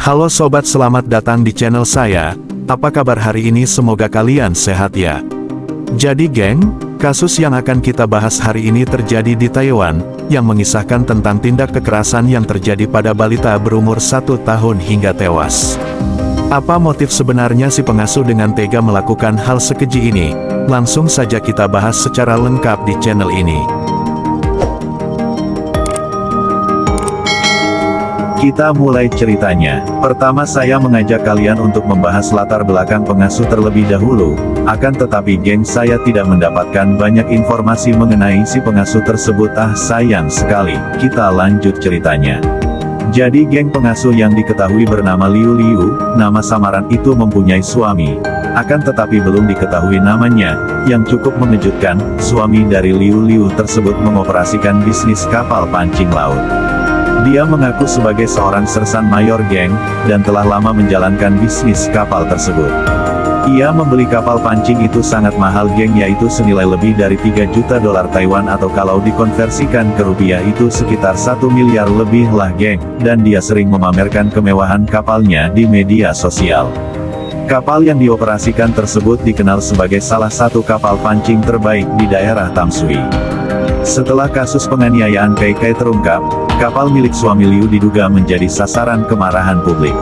Halo sobat, selamat datang di channel saya. Apa kabar hari ini? Semoga kalian sehat ya. Jadi geng, kasus yang akan kita bahas hari ini terjadi di Taiwan, yang mengisahkan tentang tindak kekerasan yang terjadi pada balita berumur 1 tahun hingga tewas. Apa motif sebenarnya si pengasuh dengan tega melakukan hal sekeji ini? Langsung saja kita bahas secara lengkap di channel ini. Kita mulai ceritanya. Pertama saya mengajak kalian untuk membahas latar belakang pengasuh terlebih dahulu. Akan tetapi geng, saya tidak mendapatkan banyak informasi mengenai si pengasuh tersebut. Sayang sekali. Kita lanjut ceritanya. Jadi geng, pengasuh yang diketahui bernama Liu Liu, nama samaran itu mempunyai suami. Akan tetapi belum diketahui namanya. Yang cukup mengejutkan, suami dari Liu Liu tersebut mengoperasikan bisnis kapal pancing laut. Dia mengaku sebagai seorang sersan mayor geng, dan telah lama menjalankan bisnis kapal tersebut. Ia membeli kapal pancing itu sangat mahal geng, yaitu senilai lebih dari 3 juta dolar Taiwan, atau kalau dikonversikan ke rupiah itu sekitar 1 miliar lebih lah geng, dan dia sering memamerkan kemewahan kapalnya di media sosial. Kapal yang dioperasikan tersebut dikenal sebagai salah satu kapal pancing terbaik di daerah Tamsui. Setelah kasus penganiayaan Kai Kai terungkap, kapal milik suami Liu diduga menjadi sasaran kemarahan publik.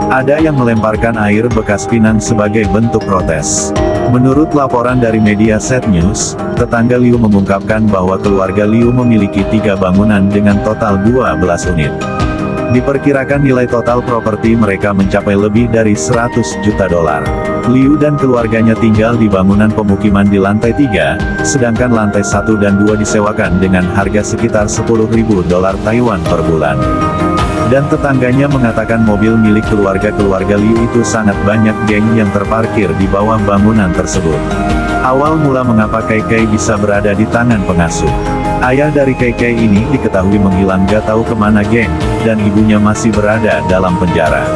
Ada yang melemparkan air bekas pinang sebagai bentuk protes. Menurut laporan dari media Set News, tetangga Liu mengungkapkan bahwa keluarga Liu memiliki 3 bangunan dengan total 12 unit. Diperkirakan nilai total properti mereka mencapai lebih dari 100 juta dolar. Liu dan keluarganya tinggal di bangunan pemukiman di lantai 3, sedangkan lantai 1 dan 2 disewakan dengan harga sekitar 10.000 dolar Taiwan per bulan. Dan tetangganya mengatakan mobil milik keluarga Liu itu sangat banyak geng yang terparkir di bawah bangunan tersebut. Awal mula mengapa Kai Kai bisa berada di tangan pengasuh. Ayah dari Kai Kai ini diketahui menghilang gak tahu kemana geng, dan ibunya masih berada dalam penjara.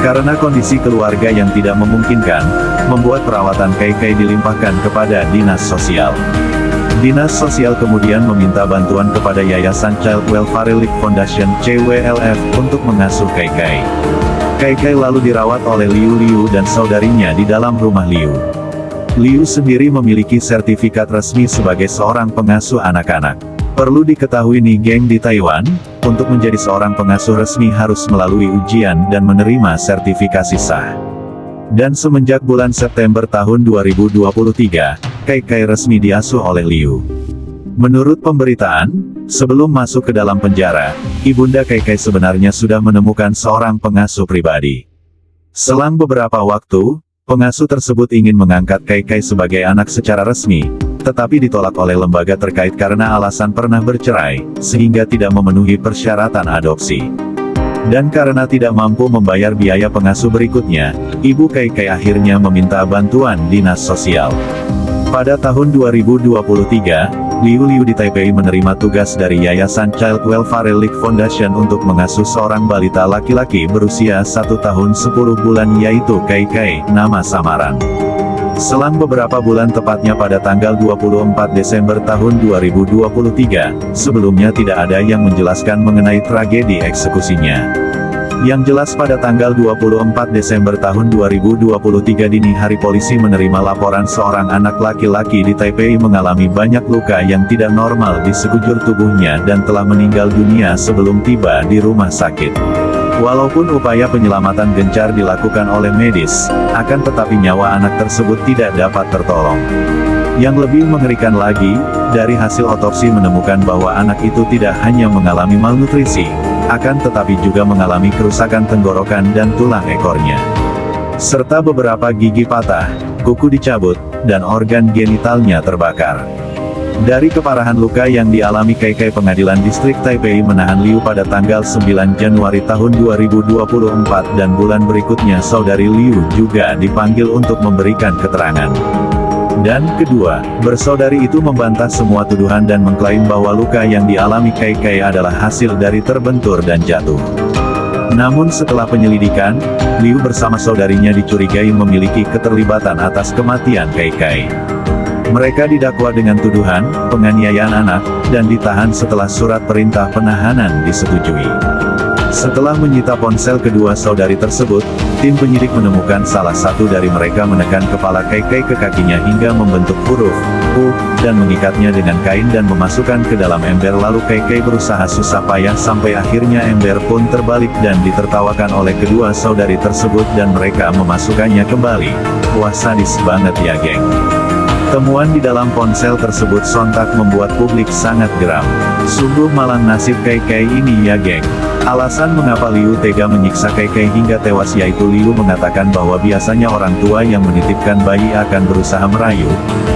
Karena kondisi keluarga yang tidak memungkinkan, membuat perawatan Kai Kai dilimpahkan kepada dinas sosial. Dinas sosial kemudian meminta bantuan kepada Yayasan Child Welfare League Foundation (CWLF) untuk mengasuh Kai Kai. Kai Kai lalu dirawat oleh Liu Liu dan saudarinya di dalam rumah Liu. Liu sendiri memiliki sertifikat resmi sebagai seorang pengasuh anak-anak. Perlu diketahui nih geng, di Taiwan, untuk menjadi seorang pengasuh resmi harus melalui ujian dan menerima sertifikasi sah. Dan semenjak bulan September tahun 2023, Kai Kai resmi diasuh oleh Liu. Menurut pemberitaan, sebelum masuk ke dalam penjara, ibunda Kai Kai sebenarnya sudah menemukan seorang pengasuh pribadi. Selang beberapa waktu, pengasuh tersebut ingin mengangkat Kai Kai sebagai anak secara resmi, tetapi ditolak oleh lembaga terkait karena alasan pernah bercerai, sehingga tidak memenuhi persyaratan adopsi. Dan karena tidak mampu membayar biaya pengasuh berikutnya, ibu Kai Kai akhirnya meminta bantuan dinas sosial. Pada tahun 2023, Liu Liu di Taipei menerima tugas dari Yayasan Child Welfare League Foundation untuk mengasuh seorang balita laki-laki berusia 1 tahun 10 bulan yaitu Kai Kai, nama samaran. Selang beberapa bulan, tepatnya pada tanggal 24 Desember tahun 2023, sebelumnya tidak ada yang menjelaskan mengenai tragedi eksekusinya. Yang jelas pada tanggal 24 Desember tahun 2023 dini hari, polisi menerima laporan seorang anak laki-laki di Taipei mengalami banyak luka yang tidak normal di sekujur tubuhnya dan telah meninggal dunia sebelum tiba di rumah sakit. Walaupun upaya penyelamatan gencar dilakukan oleh medis, akan tetapi nyawa anak tersebut tidak dapat tertolong. Yang lebih mengerikan lagi, dari hasil otopsi menemukan bahwa anak itu tidak hanya mengalami malnutrisi, akan tetapi juga mengalami kerusakan tenggorokan dan tulang ekornya. Serta beberapa gigi patah, kuku dicabut, dan organ genitalnya terbakar. Dari keparahan luka yang dialami Kai Kai, Pengadilan Distrik Taipei menahan Liu pada tanggal 9 Januari tahun 2024 dan bulan berikutnya saudari Liu juga dipanggil untuk memberikan keterangan. Dan kedua, bersaudari itu membantah semua tuduhan dan mengklaim bahwa luka yang dialami Kai Kai adalah hasil dari terbentur dan jatuh. Namun setelah penyelidikan, Liu bersama saudarinya dicurigai memiliki keterlibatan atas kematian Kai Kai. Mereka didakwa dengan tuduhan penganiayaan anak, dan ditahan setelah surat perintah penahanan disetujui. Setelah menyita ponsel kedua saudari tersebut, tim penyidik menemukan salah satu dari mereka menekan kepala KK ke kakinya hingga membentuk huruf U, dan mengikatnya dengan kain dan memasukkan ke dalam ember. Lalu KK berusaha susah payah sampai akhirnya ember pun terbalik dan ditertawakan oleh kedua saudari tersebut dan mereka memasukkannya kembali. Wah, sadis banget ya geng. Temuan di dalam ponsel tersebut sontak membuat publik sangat geram. Sungguh malang nasib KK ini ya geng. Alasan mengapa Liu tega menyiksa KK hingga tewas yaitu Liu mengatakan bahwa biasanya orang tua yang menitipkan bayi akan berusaha merayu,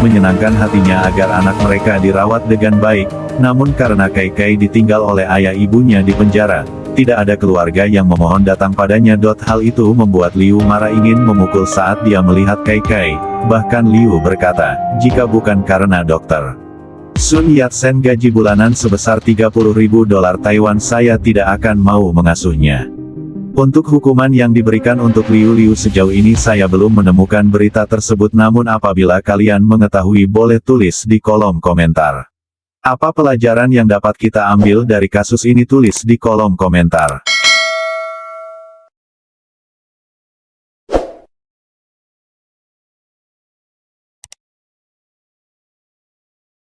menyenangkan hatinya agar anak mereka dirawat dengan baik, namun karena KK ditinggal oleh ayah ibunya di penjara, tidak ada keluarga yang memohon datang padanya. Hal itu membuat Liu marah ingin memukul saat dia melihat KK, bahkan Liu berkata, jika bukan karena Dr. Sun Yat-sen gaji bulanan sebesar 30.000 dolar Taiwan saya tidak akan mau mengasuhnya. Untuk hukuman yang diberikan untuk Liu sejauh ini saya belum menemukan berita tersebut, namun apabila kalian mengetahui boleh tulis di kolom komentar. Apa pelajaran yang dapat kita ambil dari kasus ini, tulis di kolom komentar.